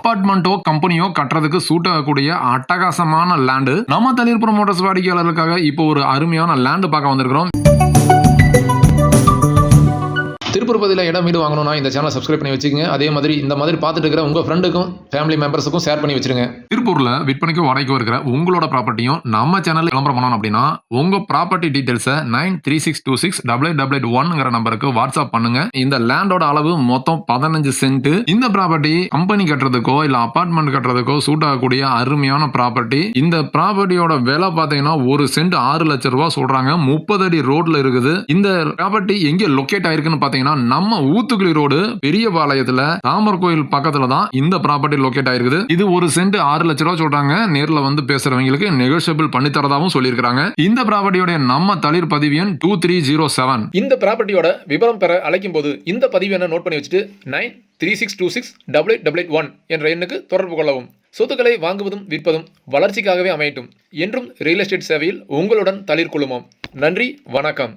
அபார்ட்மெண்ட்டோ கம்பெனியோ கட்டுறதுக்கு சூட் ஆகக்கூடிய அட்டகாசமான லேண்டு நம்ம தளிர் ப்ரமோட்டர்ஸ் வாடிக்கையாளர்களுக்காக இப்போ ஒரு அருமையான லேண்டு பார்க்க வந்திருக்கிறோம். திருப்பதியில் இடம் வீடு வாங்கணும்னா இந்த சேனலை சப்ஸ்கிரைப் பண்ணி வச்சுக்கோங்க. அதே மாதிரி இந்த மாதிரி பார்த்துட்டு இருக்கிற உங்கள் ஃப்ரெண்டுக்கும் ஃபேமிலி மெம்பர்ஸுக்கும் ஷேர் பண்ணி வச்சிருங்க. திருப்பூரில் விற்பனைக்கு வாடகைக்கு இருக்கிற உங்களோட ப்ராப்பர்ட்டியும் நம்ம சேனலில் விளம்பரம் பண்ணணும் அப்படின்னா உங்கள் ப்ராப்பர்ட்டி டீட்டெயில்ஸை 9362688881 நம்பருக்கு வாட்ஸ்அப் பண்ணுங்க. இந்த லேண்டோட அளவு மொத்தம் 15 சென்ட். இந்த ப்ராப்பர்ட்டி கம்பெனி கட்டுறதுக்கோ இல்லை அபார்ட்மெண்ட் கட்டுறதுக்கோ சூட் ஆகக்கூடிய அருமையான ப்ராப்பர்ட்டி. இந்த ப்ராப்பர்ட்டியோட விலை பார்த்தீங்கன்னா ஒரு சென்ட் 6 லட்சம் ரூபாய் சொல்றாங்க. 30 அடி ரோட்ல இருக்குது. இந்த ப்ராப்பர்ட்டி எங்கே லொக்கேட் ஆயிருக்குன்னு பார்த்தீங்கன்னா நம்ம ஊத்துக்குளி ரோடு பெரியபாளையத்துல தாமர் கோயில் பக்கத்துல தான் இந்த ப்ராப்பர்ட்டி லொகேட் ஆயிருக்குது. இது ஒரு சென்ட் 6 லட்சம் ரூபாய் சொல்றாங்க. நேர்ல வந்து பேசுறவங்களுக்கு நெகோஷியபிள் பண்ணி தரதாவும் சொல்லியிருக்காங்க. இந்த ப்ராப்பர்ட்டியோட நம்ம தளிர் பதிவு எண் 2307. இந்த ப்ராப்பர்ட்டியோட விவரம் பெற அழைக்கும் போது இந்த பதிவு எண்ணை நோட் பண்ணி வச்சுட்டு 9362688881 என்ற எண்ணுக்கு தொடர்பு கொள்ளவும். சொத்துக்களை வாங்குவதும் விற்பதும் வளர்ச்சிக்காகவே அமையட்டும். என்றும் ரியல் எஸ்டேட் சேவையில் உங்களுடன் தளிர் குழுமம். நன்றி, வணக்கம்.